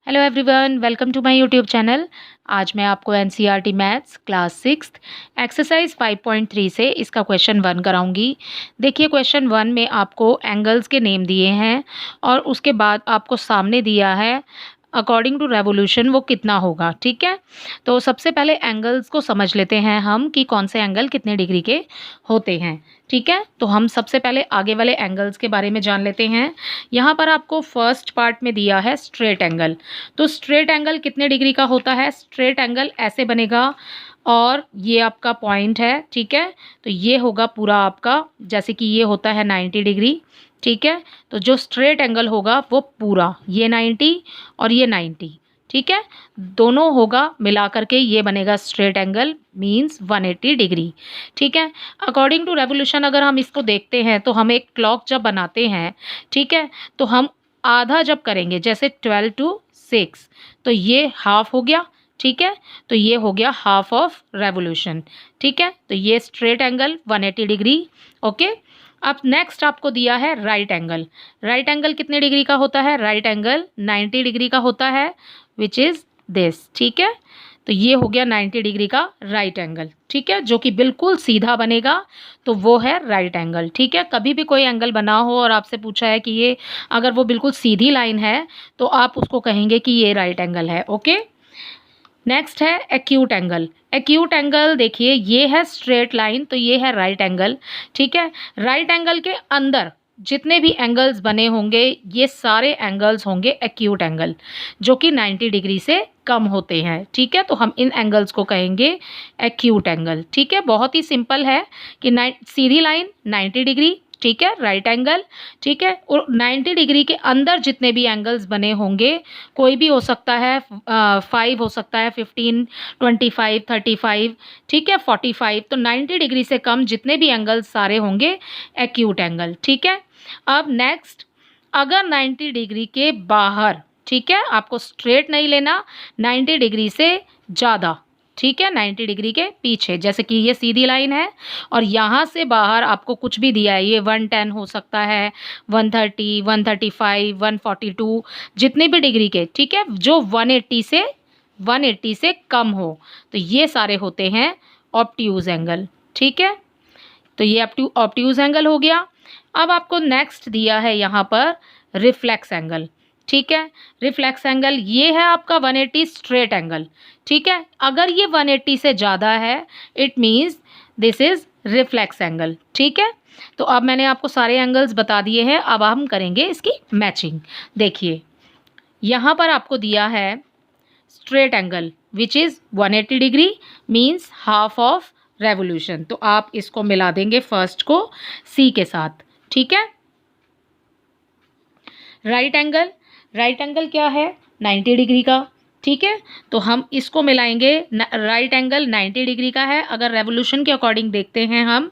Hello everyone, welcome to my YouTube channel. आज मैं आपको एनसीईआरटी मैथ्स क्लास 6 एक्सरसाइज 5.3 से इसका क्वेश्चन 1 कराऊंगी। देखिए, क्वेश्चन 1 में आपको एंगल्स के नेम दिए हैं और उसके बाद आपको सामने दिया है अकॉर्डिंग टू रेवोल्यूशन वो कितना होगा। ठीक है, तो सबसे पहले एंगल्स को समझ लेते हैं हम कि कौन से एंगल कितने डिग्री के होते हैं। ठीक है, तो हम सबसे पहले आगे वाले एंगल्स के बारे में जान लेते हैं। यहाँ पर आपको फर्स्ट पार्ट में दिया है स्ट्रेट एंगल। तो स्ट्रेट एंगल कितने डिग्री का होता है? स्ट्रेट एंगल ऐसे बनेगा और ये आपका पॉइंट है। ठीक है, तो ये होगा पूरा आपका, जैसे कि ये होता है 90 डिग्री। ठीक है, तो जो स्ट्रेट एंगल होगा वो पूरा ये 90 और ये 90। ठीक है, दोनों होगा मिला करके ये बनेगा स्ट्रेट एंगल, मींस 180 डिग्री। ठीक है, अकॉर्डिंग टू रेवोल्यूशन अगर हम इसको देखते हैं तो हम एक क्लॉक जब बनाते हैं, ठीक है, तो हम आधा जब करेंगे, जैसे 12 to 6, तो ये हाफ हो गया। ठीक है, तो ये हो गया हाफ ऑफ रेवोल्यूशन। ठीक है, तो ये स्ट्रेट एंगल 180 डिग्री। ओके, अब नेक्स्ट आपको दिया है राइट एंगल। राइट एंगल कितने डिग्री का होता है? राइट एंगल 90 डिग्री का होता है, विच इज़ दिस। ठीक है, तो ये हो गया 90 डिग्री का राइट एंगल। ठीक है, जो कि बिल्कुल सीधा बनेगा, तो वो है राइट एंगल। ठीक है, कभी भी कोई एंगल बना हो और आपसे पूछा है कि ये अगर वो बिल्कुल सीधी लाइन है तो आप उसको कहेंगे कि ये राइट एंगल है। ओके, नेक्स्ट है एक्यूट एंगल। एक्यूट एंगल देखिए, ये है स्ट्रेट लाइन, तो ये है राइट एंगल। ठीक है, राइट एंगल के अंदर जितने भी एंगल्स बने होंगे ये सारे एंगल्स होंगे एक्यूट एंगल, जो कि 90 डिग्री से कम होते हैं। ठीक है, तो हम इन एंगल्स को कहेंगे एक्यूट एंगल। ठीक है, बहुत ही सिंपल है कि सीधी लाइन 90 डिग्री, ठीक है, राइट एंगल। ठीक है, और 90 डिग्री के अंदर जितने भी एंगल्स बने होंगे, कोई भी हो सकता है, 5 हो सकता है, 15, 25, 35, ठीक है, 45, तो 90 डिग्री से कम जितने भी एंगल्स सारे होंगे एक्यूट एंगल। ठीक है, अब नेक्स्ट, अगर 90 डिग्री के बाहर, ठीक है, आपको स्ट्रेट नहीं लेना, 90 डिग्री से ज़्यादा, ठीक है, 90 डिग्री के पीछे, जैसे कि ये सीधी लाइन है और यहाँ से बाहर आपको कुछ भी दिया है, ये 110 हो सकता है, 130, 135, 142, जितने भी डिग्री के, ठीक है, जो 180 से कम हो, तो ये सारे होते हैं ऑब्ट्यूज एंगल। ठीक है, तो ये ऑब्ट्यूज एंगल हो गया। अब आपको नेक्स्ट दिया है यहाँ पर रिफ्लेक्स एंगल। ठीक है, रिफ्लेक्स एंगल ये है आपका 180 स्ट्रेट एंगल। ठीक है, अगर ये 180 से ज़्यादा है, it means this is reflex angle. ठीक है, तो अब मैंने आपको सारे एंगल्स बता दिए हैं, अब हम करेंगे इसकी मैचिंग। देखिए, यहाँ पर आपको दिया है straight angle which is 180 degree, means half of revolution, तो आप इसको मिला देंगे फर्स्ट को सी के साथ। ठीक है, राइट एंगल, राइट एंगल क्या है? 90 डिग्री का। ठीक है, तो हम इसको मिलाएंगे, राइट एंगल 90 डिग्री का है। अगर रेवोल्यूशन के अकॉर्डिंग देखते हैं हम,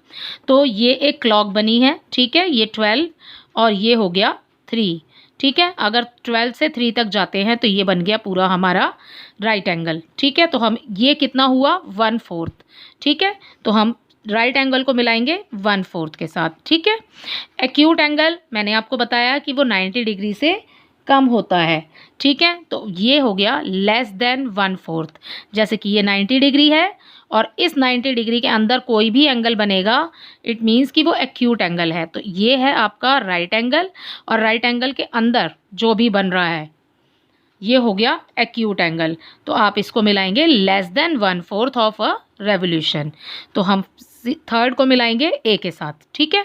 तो ये एक क्लॉक बनी है। ठीक है, ये 12 और ये हो गया 3। ठीक है, अगर 12 से 3 तक जाते हैं तो ये बन गया पूरा हमारा राइट एंगल। ठीक है, तो हम ये कितना हुआ? 1/4। ठीक है, तो हम राइट एंगल को मिलाएंगे 1/4 के साथ। ठीक है, एक्यूट एंगल मैंने आपको बताया कि वो 90 डिग्री से कम होता है। ठीक है, तो ये हो गया लेस देन 1/4, जैसे कि ये 90 डिग्री है और इस 90 डिग्री के अंदर कोई भी एंगल बनेगा, इट मीन्स कि वो एक्यूट एंगल है। तो ये है आपका राइट एंगल और राइट एंगल के अंदर जो भी बन रहा है ये हो गया एक्यूट एंगल, तो आप इसको मिलाएंगे less than 1/4 of a revolution, तो हम थर्ड को मिलाएंगे ए के साथ। ठीक है,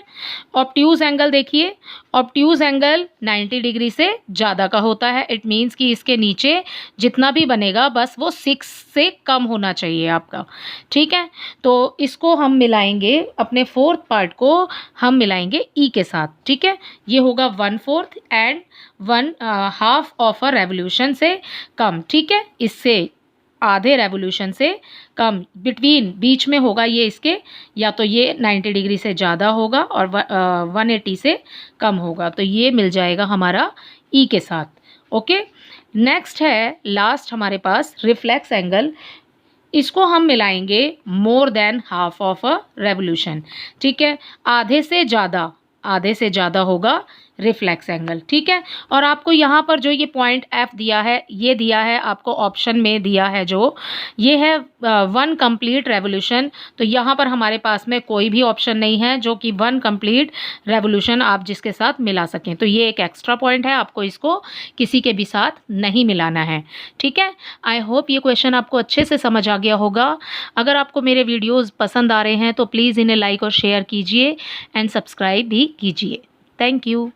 ऑब्ट्यूज एंगल देखिए, ऑब्ट्यूज एंगल 90 डिग्री से ज़्यादा का होता है, इट मीन्स कि इसके नीचे जितना भी बनेगा बस वो 6 से कम होना चाहिए आपका। ठीक है, तो इसको हम मिलाएंगे, अपने फोर्थ पार्ट को हम मिलाएंगे ई के साथ। ठीक है, ये होगा 1/4 एंड 1/2 ऑफ अ रेवोल्यूशन से कम। ठीक है, इससे आधे रेवोल्यूशन से कम, बिटवीन, बीच में होगा ये इसके, या तो ये 90 डिग्री से ज़्यादा होगा और 180 से कम होगा, तो ये मिल जाएगा हमारा ई के साथ। ओके, नेक्स्ट है लास्ट हमारे पास रिफ्लेक्स एंगल, इसको हम मिलाएंगे more than half of a revolution. ठीक है, आधे से ज़्यादा होगा रिफ्लेक्स एंगल, ठीक है। और आपको यहाँ पर जो ये पॉइंट F दिया है, ये दिया है आपको ऑप्शन में दिया है जो, ये है 1 कंप्लीट रेवोल्यूशन। तो यहाँ पर हमारे पास में कोई भी ऑप्शन नहीं है जो कि 1 कंप्लीट रेवोल्यूशन आप जिसके साथ मिला सकें। तो ये एक एक्स्ट्रा पॉइंट है, आपको इसको किसी के भी साथ नहीं मिलाना है, ठीक है। आई होप ये क्वेश्चन आपको अच्छे से समझ आ गया होगा। अगर आपको मेरे वीडियोज़ पसंद आ रहे हैं तो प्लीज़ इन्हें लाइक और शेयर कीजिए एंड सब्सक्राइब भी कीजिए। Thank you.